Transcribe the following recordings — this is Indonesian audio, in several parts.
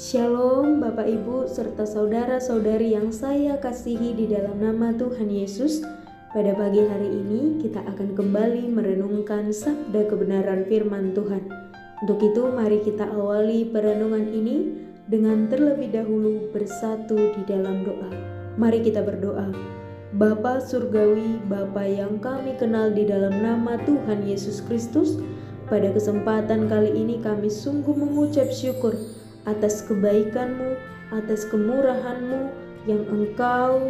Shalom Bapak Ibu serta saudara-saudari yang saya kasihi di dalam nama Tuhan Yesus. Pada pagi hari ini kita akan kembali merenungkan sabda kebenaran firman Tuhan. Untuk itu mari kita awali perenungan ini dengan terlebih dahulu bersatu di dalam doa. Mari kita berdoa. Bapa Surgawi, Bapa yang kami kenal di dalam nama Tuhan Yesus Kristus, pada kesempatan kali ini kami sungguh mengucap syukur atas kebaikan-Mu, atas kemurahan-Mu yang Engkau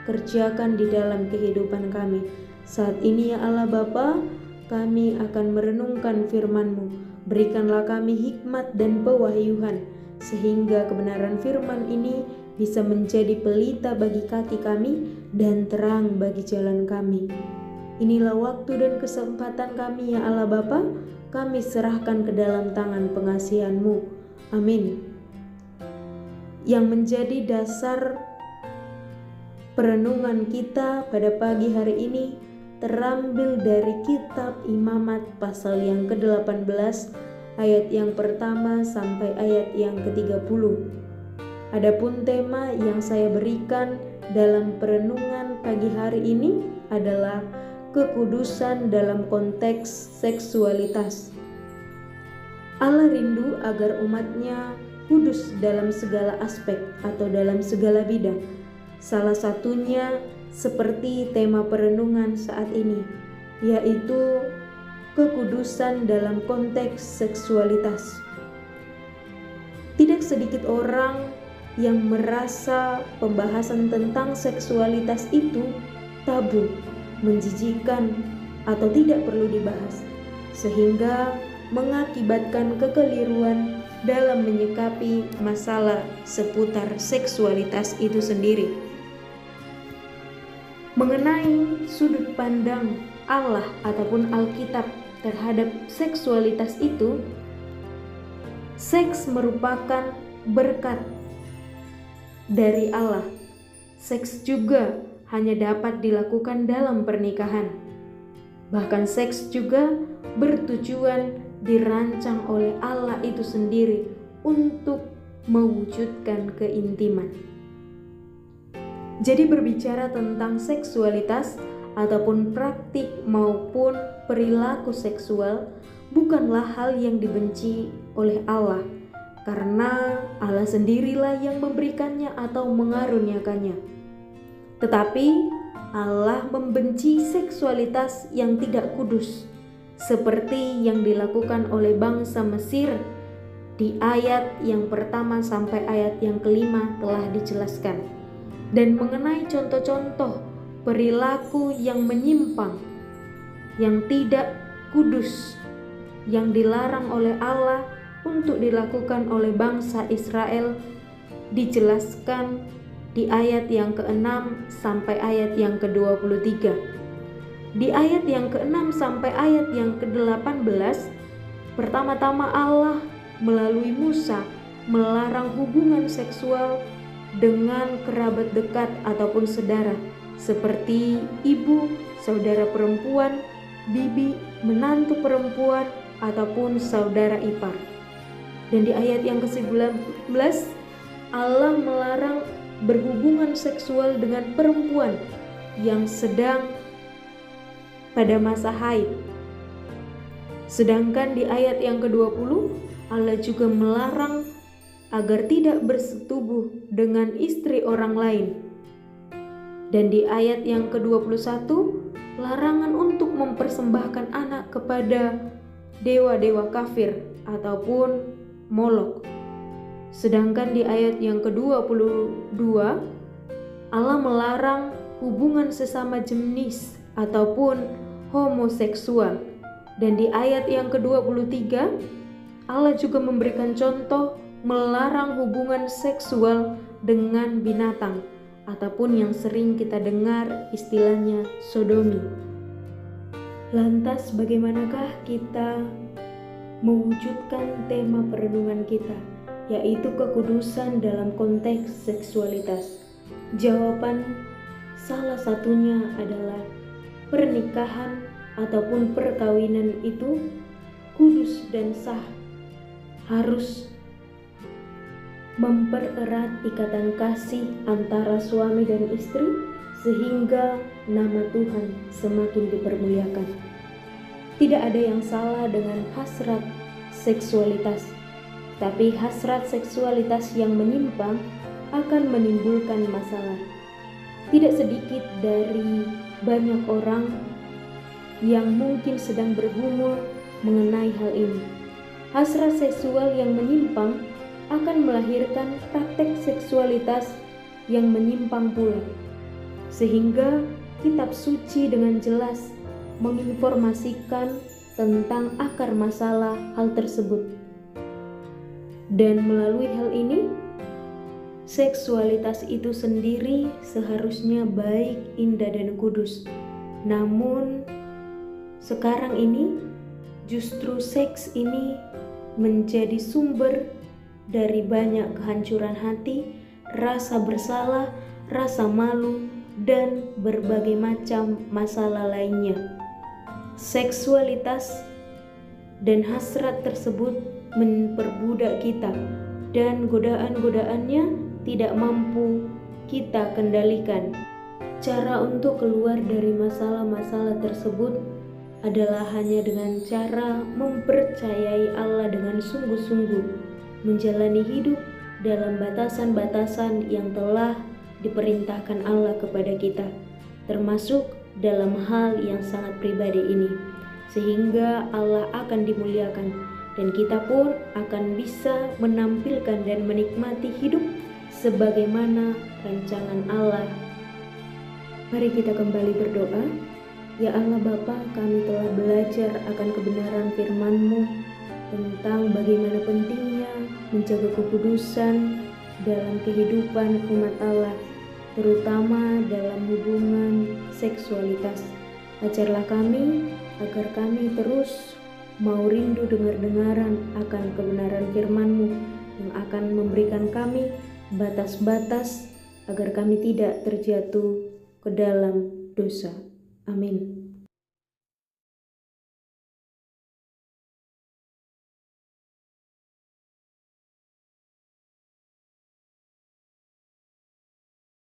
kerjakan di dalam kehidupan kami. Saat ini ya Allah Bapa, kami akan merenungkan firman-Mu. Berikanlah kami hikmat dan pewahyuan, sehingga kebenaran firman ini bisa menjadi pelita bagi kaki kami dan terang bagi jalan kami. Inilah waktu dan kesempatan kami ya Allah Bapa, kami serahkan ke dalam tangan pengasihan-Mu. Amin. Yang menjadi dasar perenungan kita pada pagi hari ini terambil dari kitab Imamat pasal yang ke-18 ayat yang pertama sampai ayat yang ke-30. Adapun tema yang saya berikan dalam perenungan pagi hari ini adalah kekudusan dalam konteks seksualitas. Allah rindu agar umatnya kudus dalam segala aspek atau dalam segala bidang. Salah satunya seperti tema perenungan saat ini, yaitu kekudusan dalam konteks seksualitas. Tidak sedikit orang yang merasa pembahasan tentang seksualitas itu tabu, menjijikkan, atau tidak perlu dibahas, sehingga mengakibatkan kekeliruan dalam menyikapi masalah seputar seksualitas itu sendiri. Mengenai sudut pandang Allah ataupun Alkitab terhadap seksualitas itu, seks merupakan berkat dari Allah. Seks juga hanya dapat dilakukan dalam pernikahan. Bahkan seks juga bertujuan dirancang oleh Allah itu sendiri untuk mewujudkan keintiman. Jadi berbicara tentang seksualitas ataupun praktik maupun perilaku seksual bukanlah hal yang dibenci oleh Allah, karena Allah sendirilah yang memberikannya atau mengaruniakannya. Tetapi Allah membenci seksualitas yang tidak kudus, seperti yang dilakukan oleh bangsa Mesir. Di ayat yang pertama sampai ayat yang kelima telah dijelaskan. Dan mengenai contoh-contoh perilaku yang menyimpang, yang tidak kudus, yang dilarang oleh Allah untuk dilakukan oleh bangsa Israel, dijelaskan di ayat yang ke-6 sampai ayat yang ke-23. Di ayat yang ke-6 sampai ayat yang ke-18, pertama-tama Allah melalui Musa melarang hubungan seksual dengan kerabat dekat ataupun saudara, seperti ibu, saudara perempuan, bibi, menantu perempuan, ataupun saudara ipar. Dan di ayat yang ke-19, Allah melarang berhubungan seksual dengan perempuan yang sedang pada masa haid. Sedangkan di ayat yang ke-20, Allah juga melarang agar tidak bersetubuh dengan istri orang lain. Dan di ayat yang ke-21, larangan untuk mempersembahkan anak kepada dewa-dewa kafir ataupun Molok. Sedangkan di ayat yang ke-22, Allah melarang hubungan sesama jenis ataupun homoseksual. Dan di ayat yang ke-23, Allah juga memberikan contoh melarang hubungan seksual dengan binatang ataupun yang sering kita dengar istilahnya sodomi. Lantas bagaimanakah kita mewujudkan tema perenungan kita, yaitu kekudusan dalam konteks seksualitas? Jawaban salah satunya adalah pernikahan ataupun perkawinan itu kudus dan sah, harus mempererat ikatan kasih antara suami dan istri sehingga nama Tuhan semakin dipermuliakan. Tidak ada yang salah dengan hasrat seksualitas, tapi hasrat seksualitas yang menyimpang akan menimbulkan masalah. Tidak sedikit dari banyak orang yang mungkin sedang bergumul mengenai hal ini. Hasrat seksual yang menyimpang akan melahirkan praktek seksualitas yang menyimpang pula. Sehingga kitab suci dengan jelas menginformasikan tentang akar masalah hal tersebut. Dan melalui hal ini, seksualitas itu sendiri seharusnya baik, indah, dan kudus. Namun, sekarang ini justru seks ini menjadi sumber dari banyak kehancuran hati, rasa bersalah, rasa malu, dan berbagai macam masalah lainnya. Seksualitas dan hasrat tersebut memperbudak kita, dan godaan-godaannya tidak mampu kita kendalikan. Cara untuk keluar dari masalah-masalah tersebut adalah hanya dengan cara mempercayai Allah dengan sungguh-sungguh, menjalani hidup dalam batasan-batasan yang telah diperintahkan Allah kepada kita, termasuk dalam hal yang sangat pribadi ini, sehingga Allah akan dimuliakan dan kita pun akan bisa menampilkan dan menikmati hidup sebagaimana rancangan Allah. Mari kita kembali berdoa. Ya Allah Bapa, kami telah belajar akan kebenaran firman-Mu tentang bagaimana pentingnya menjaga kekudusan dalam kehidupan umat Allah, terutama dalam hubungan seksualitas. Ajarlah kami agar kami terus mau rindu dengar-dengaran akan kebenaran firman-Mu yang akan memberikan kami batas-batas agar kami tidak terjatuh ke dalam dosa. Amin.